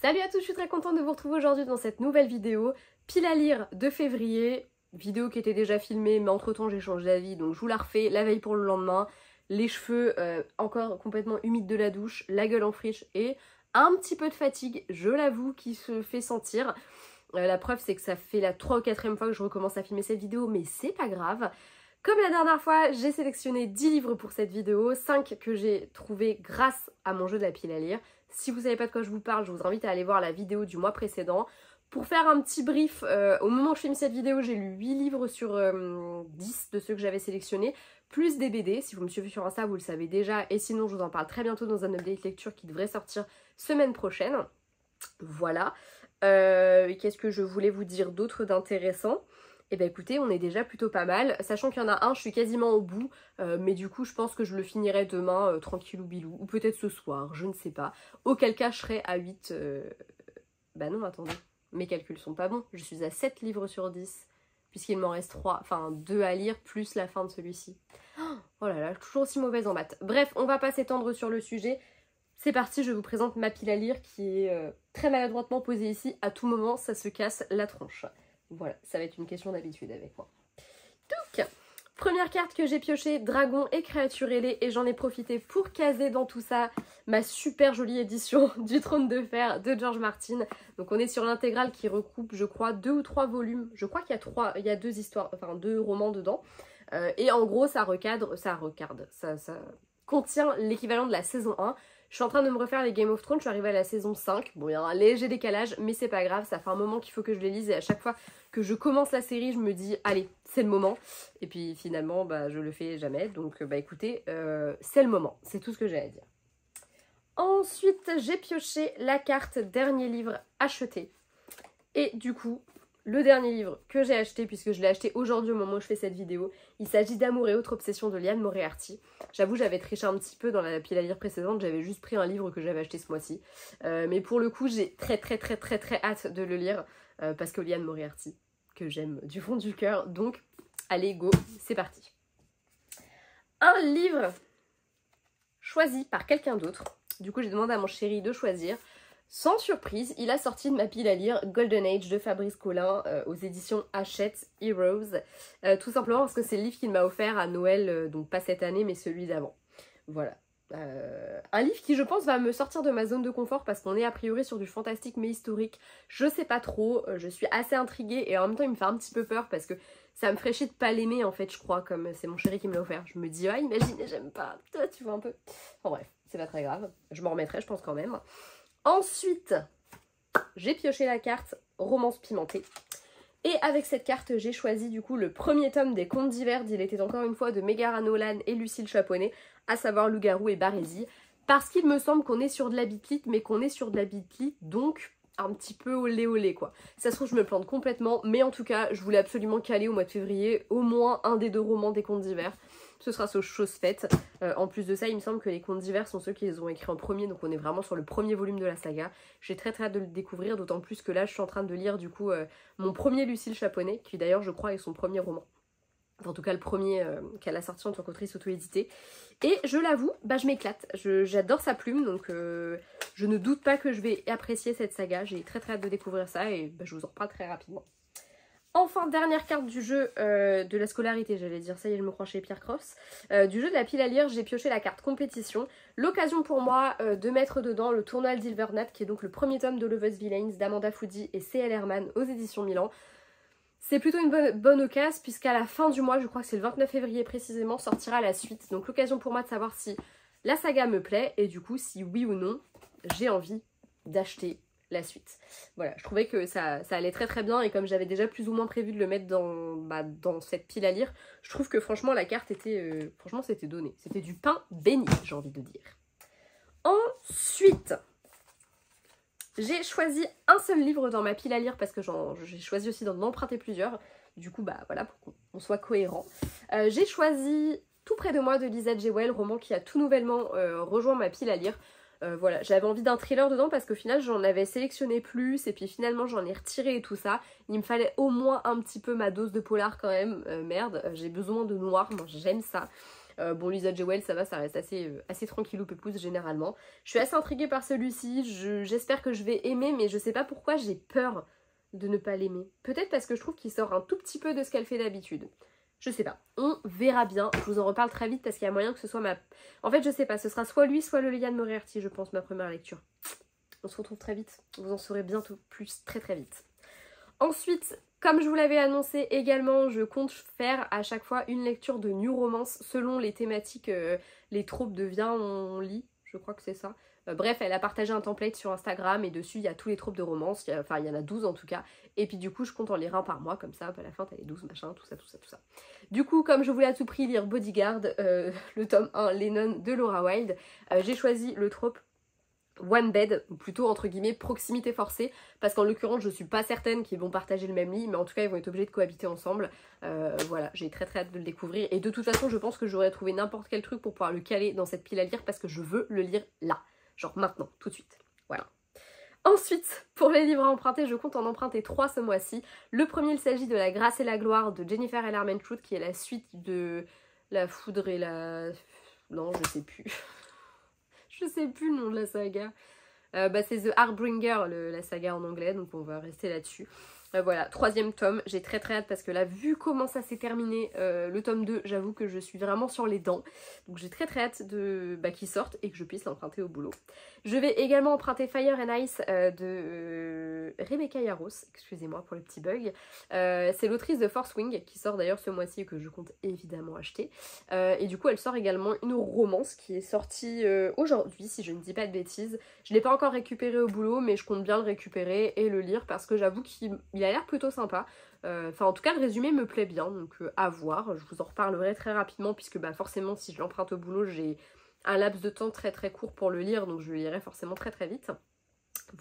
Salut à tous, je suis très contente de vous retrouver aujourd'hui dans cette nouvelle vidéo. Pile à lire de février, vidéo qui était déjà filmée mais entre temps j'ai changé d'avis donc je vous la refais la veille pour le lendemain. Les cheveux encore complètement humides de la douche, la gueule en friche et un petit peu de fatigue, je l'avoue, qui se fait sentir. La preuve c'est que ça fait la 3e ou 4e fois que je recommence à filmer cette vidéo mais c'est pas grave. Comme la dernière fois, j'ai sélectionné 10 livres pour cette vidéo, 5 que j'ai trouvés grâce à mon jeu de la pile à lire. Si vous savez pas de quoi je vous parle, je vous invite à aller voir la vidéo du mois précédent. Pour faire un petit brief, au moment où je filme cette vidéo, j'ai lu 8 livres sur 10 de ceux que j'avais sélectionnés, plus des BD. Si vous me suivez sur Insta, vous le savez déjà, et sinon je vous en parle très bientôt dans un update lecture qui devrait sortir semaine prochaine. Voilà. Qu'est-ce que je voulais vous dire d'autre d'intéressant ? Et bah écoutez, on est déjà plutôt pas mal, sachant qu'il y en a un, je suis quasiment au bout, mais du coup je pense que je le finirai demain, tranquillou bilou, ou peut-être ce soir, je ne sais pas. Auquel cas je serai à 8, bah non attendez, mes calculs sont pas bons, je suis à 7 livres sur 10, puisqu'il m'en reste 3, enfin 2 à lire, plus la fin de celui-ci. Oh là là, toujours aussi mauvaise en maths. Bref, on va pas s'étendre sur le sujet. C'est parti, je vous présente ma pile à lire qui est très maladroitement posée ici, à tout moment ça se casse la tronche. Voilà, ça va être une question d'habitude avec moi. Donc, première carte que j'ai piochée, Dragon et créatures ailées, et j'en ai profité pour caser dans tout ça ma super jolie édition du Trône de Fer de George Martin. Donc on est sur l'intégrale qui recoupe, je crois, 2 ou 3 volumes. Je crois qu'il y a 2 histoires, enfin 2 romans dedans. Et en gros, ça contient l'équivalent de la saison 1. Je suis en train de me refaire les Game of Thrones, je suis arrivée à la saison 5. Bon, il y a un léger décalage, mais c'est pas grave, ça fait un moment qu'il faut que je les lise et à chaque fois que je commence la série, je me dis, allez, c'est le moment. Et puis finalement, bah, je le fais jamais, donc bah écoutez, c'est le moment, c'est tout ce que j'ai à dire. Ensuite, j'ai pioché la carte dernier livre acheté. Et du coup, le dernier livre que j'ai acheté, puisque je l'ai acheté aujourd'hui au moment où je fais cette vidéo, il s'agit d'Amour et autres obsessions de Liane Moriarty. J'avoue, j'avais triché un petit peu dans la pile à lire précédente, j'avais juste pris un livre que j'avais acheté ce mois-ci. Mais pour le coup, j'ai très hâte de le lire, parce que Liane Moriarty, que j'aime du fond du cœur. Donc, allez, go, c'est parti. Un livre choisi par quelqu'un d'autre. Du coup, j'ai demandé à mon chéri de choisir. Sans surprise, il a sorti de ma pile à lire Golden Age de Fabrice Collin aux éditions Hachette Heroes. Tout simplement parce que c'est le livre qu'il m'a offert à Noël, donc pas cette année mais celui d'avant. Voilà. Un livre qui je pense va me sortir de ma zone de confort parce qu'on est a priori sur du fantastique mais historique. Je sais pas trop, je suis assez intriguée et en même temps il me fait un petit peu peur parce que ça me ferait chier de pas l'aimer en fait je crois, comme c'est mon chéri qui me l'a offert. Je me dis ah imagine j'aime pas, toi tu vois un peu. Enfin bref, c'est pas très grave, je m'en remettrai je pense quand même. Ensuite, j'ai pioché la carte Romance pimentée. Et avec cette carte, j'ai choisi du coup le premier tome des Contes d'hiver d'Il était encore une fois de Megara Nolan et Lucille Chaponnet, à savoir Loup-garou et Barésie. Parce qu'il me semble qu'on est sur de la bitlit, mais qu'on est sur de la bitlit, donc un petit peu olé olé quoi. Ça se trouve je me plante complètement, mais en tout cas je voulais absolument caler au mois de février au moins un des 2 romans des Contes d'hiver. Ce sera chose faite. En plus de ça, il me semble que les Contes d'hiver sont ceux qui les ont écrits en premier, donc on est vraiment sur le premier volume de la saga. J'ai très hâte de le découvrir, d'autant plus que là je suis en train de lire du coup mon premier Lucille Chaponnet, qui d'ailleurs je crois est son premier roman. Enfin, en tout cas le premier qu'elle a sorti en tant qu'autrice auto-éditée. Et je l'avoue, bah, je m'éclate. J'adore sa plume, donc je ne doute pas que je vais apprécier cette saga. J'ai très hâte de découvrir ça et bah, je vous en reparle très rapidement. Enfin, dernière carte du jeu de la scolarité, j'allais dire, ça y est, je me crois chez Pierre Cross. Du jeu de la pile à lire, j'ai pioché la carte compétition. L'occasion pour moi de mettre dedans le tournoi d'Ilvernat, qui est donc le premier tome de Loveless Villains d'Amanda Foody et C.L. Herman aux éditions Milan. C'est plutôt une bonne occasion, puisqu'à la fin du mois, je crois que c'est le 29 février précisément, sortira la suite. Donc l'occasion pour moi de savoir si la saga me plaît, et du coup, si oui ou non, j'ai envie d'acheter la suite. Voilà, je trouvais que ça allait très bien et comme j'avais déjà plus ou moins prévu de le mettre dans cette pile à lire, je trouve que franchement la carte était, franchement c'était donné. C'était du pain béni, j'ai envie de dire. Ensuite, j'ai choisi un seul livre dans ma pile à lire parce que j'ai choisi aussi d'en emprunter plusieurs. Du coup, bah voilà, pour qu'on soit cohérent. J'ai choisi Tout près de moi de Lisa Jewell, roman qui a tout nouvellement rejoint ma pile à lire. Voilà, j'avais envie d'un thriller dedans parce qu'au final j'en avais sélectionné plus et puis finalement j'en ai retiré et tout ça. Il me fallait au moins un petit peu ma dose de polar quand même, merde, j'ai besoin de noir, moi j'aime ça. Bon, Lisa J. Wells, ça va, ça reste assez tranquillou pépouze généralement. Je suis assez intriguée par celui-ci, j'espère que je vais aimer, mais je sais pas pourquoi j'ai peur de ne pas l'aimer. Peut-être parce que je trouve qu'il sort un tout petit peu de ce qu'elle fait d'habitude. Je sais pas, on verra bien, je vous en reparle très vite parce qu'il y a moyen que ce soit ma... En fait je sais pas, ce sera soit lui soit le Liane Moriarty je pense ma première lecture. On se retrouve très vite, vous en saurez bientôt plus très très vite. Ensuite, comme je vous l'avais annoncé également, je compte faire à chaque fois une lecture de New Romance selon les thématiques, les tropes de viens on lit, je crois que c'est ça. Bref, elle a partagé un template sur Instagram et dessus il y a tous les tropes de romance, enfin il y en a 12 en tout cas. Et puis du coup je compte en lire un par mois comme ça, à la fin t'as les 12 machin, tout ça. Du coup comme je voulais à tout prix lire Bodyguard, le tome 1 Lennon de Laura Wilde, j'ai choisi le trope One Bed, ou plutôt entre guillemets proximité forcée, parce qu'en l'occurrence je suis pas certaine qu'ils vont partager le même lit, mais en tout cas ils vont être obligés de cohabiter ensemble. Voilà, j'ai très hâte de le découvrir, et de toute façon je pense que j'aurais trouvé n'importe quel truc pour pouvoir le caler dans cette pile à lire, parce que je veux le lire là, genre maintenant, tout de suite, voilà. Ensuite, pour les livres à emprunter, je compte en emprunter 3 ce mois-ci. Le premier, il s'agit de La Grâce et la Gloire de Jennifer L. Armentrout, qui est la suite de La Foudre et la... Non, je sais plus. Je sais plus le nom de la saga. C'est The Harbinger, la saga en anglais, donc on va rester là-dessus. Voilà, 3e tome, j'ai très hâte parce que là, vu comment ça s'est terminé, le tome 2, j'avoue que je suis vraiment sur les dents. Donc j'ai très hâte qu'il sorte et que je puisse l'emprunter au boulot. Je vais également emprunter Fire and Ice de Rebecca Yarros, excusez-moi pour le petit bug. C'est l'autrice de Force Wing qui sort d'ailleurs ce mois-ci et que je compte évidemment acheter. Et du coup, elle sort également une romance qui est sortie aujourd'hui, si je ne dis pas de bêtises. Je ne l'ai pas encore récupéré au boulot, mais je compte bien le récupérer et le lire parce que j'avoue qu'il a l'air plutôt sympa. Enfin, en tout cas, le résumé me plaît bien, donc à voir. Je vous en reparlerai très rapidement puisque forcément, si je l'emprunte au boulot, j'ai un laps de temps très court pour le lire, donc je le lirai forcément très vite.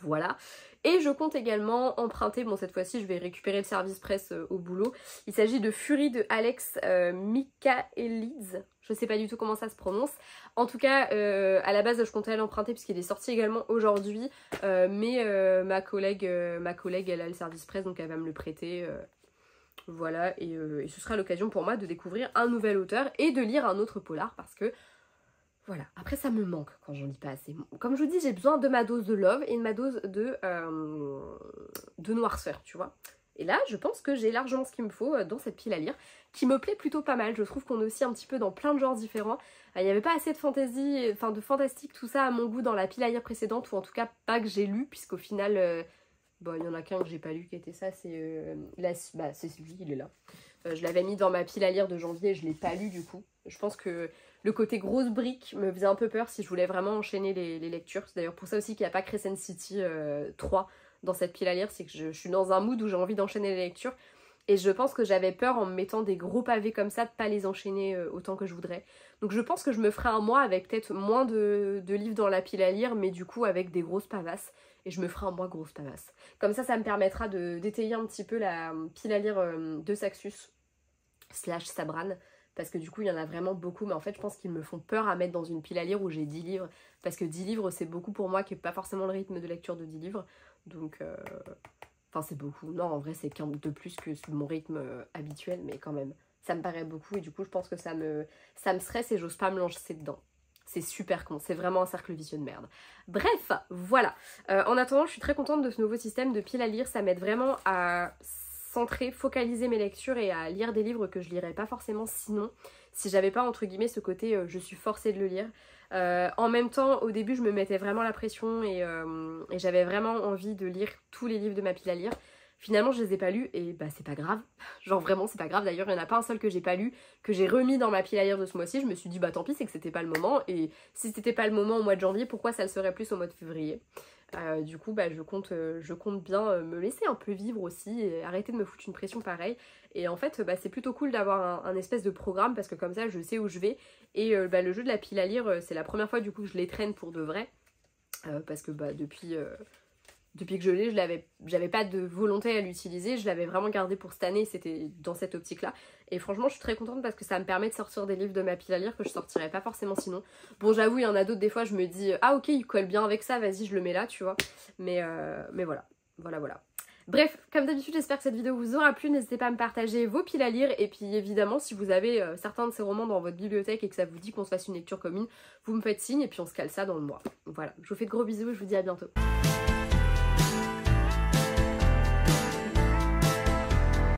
Voilà. Et je compte également emprunter, bon cette fois-ci je vais récupérer le service presse au boulot. Il s'agit de Fury de Alex Michaelides. Je sais pas du tout comment ça se prononce. En tout cas, à la base je comptais l'emprunter puisqu'il est sorti également aujourd'hui. Mais ma collègue elle a le service presse donc elle va me le prêter. Voilà, et ce sera l'occasion pour moi de découvrir un nouvel auteur et de lire un autre polar parce que voilà, après ça me manque quand j'en lis pas assez. Comme je vous dis, j'ai besoin de ma dose de love et de ma dose de noirceur, tu vois. Et là, je pense que j'ai largement ce qu'il me faut dans cette pile à lire, qui me plaît plutôt pas mal. Je trouve qu'on est aussi un petit peu dans plein de genres différents. Il n'y avait pas assez de fantaisie, enfin de fantastique, tout ça à mon goût dans la pile à lire précédente, ou en tout cas pas que j'ai lu, puisqu'au final, bon, il y en a qu'un que j'ai pas lu qui était ça, c'est c'est celui, il est là. Je l'avais mis dans ma pile à lire de janvier et je l'ai pas lu du coup. Je pense que le côté grosse brique me faisait un peu peur si je voulais vraiment enchaîner les lectures. C'est d'ailleurs pour ça aussi qu'il n'y a pas Crescent City 3 dans cette pile à lire, c'est que je suis dans un mood où j'ai envie d'enchaîner les lectures. Et je pense que j'avais peur en me mettant des gros pavés comme ça de pas les enchaîner autant que je voudrais. Donc je pense que je me ferai un mois avec peut-être moins de livres dans la pile à lire, mais du coup avec des grosses pavasses. Et je me ferai un mois grosse pavasse. Comme ça me permettra d'étayer un petit peu la pile à lire de Saxus / Sabran. Parce que du coup il y en a vraiment beaucoup, mais en fait je pense qu'ils me font peur à mettre dans une pile à lire où j'ai 10 livres. Parce que 10 livres c'est beaucoup pour moi qui n'est pas forcément le rythme de lecture de 10 livres. Donc... Enfin c'est beaucoup, non en vrai c'est qu'un de plus que mon rythme habituel, mais quand même ça me paraît beaucoup et du coup je pense que ça me stresse et j'ose pas me lancer dedans. C'est super con, c'est vraiment un cercle vicieux de merde. Bref, voilà. En attendant je suis très contente de ce nouveau système de pile à lire, ça m'aide vraiment à centrer, focaliser mes lectures et à lire des livres que je lirais pas forcément sinon, si j'avais pas entre guillemets ce côté je suis forcée de le lire. En même temps, au début, je me mettais vraiment la pression et j'avais vraiment envie de lire tous les livres de ma pile à lire. Finalement, je les ai pas lus et c'est pas grave. Genre vraiment, c'est pas grave. D'ailleurs, il n'y en a pas un seul que j'ai pas lu, que j'ai remis dans ma pile à lire de ce mois-ci. Je me suis dit, tant pis, c'est que c'était pas le moment. Et si c'était pas le moment au mois de janvier, pourquoi ça le serait plus au mois de février? Du coup, je compte bien me laisser un peu vivre aussi et arrêter de me foutre une pression pareille. Et en fait, c'est plutôt cool d'avoir un espèce de programme parce que comme ça, je sais où je vais. Et le jeu de la pile à lire, c'est la première fois du coup que je les traîne pour de vrai. Parce que depuis que je l'ai, j'avais pas de volonté à l'utiliser. Je l'avais vraiment gardé pour cette année, c'était dans cette optique-là. Et franchement, je suis très contente parce que ça me permet de sortir des livres de ma pile à lire que je sortirais pas forcément sinon. Bon, j'avoue, il y en a d'autres, des fois, je me dis « Ah ok, il colle bien avec ça, vas-y, je le mets là, tu vois. » Mais voilà. Bref, comme d'habitude, j'espère que cette vidéo vous aura plu. N'hésitez pas à me partager vos piles à lire. Et puis évidemment, si vous avez certains de ces romans dans votre bibliothèque et que ça vous dit qu'on se fasse une lecture commune, vous me faites signe et puis on se cale ça dans le mois. Voilà, je vous fais de gros bisous et je vous dis à bientôt.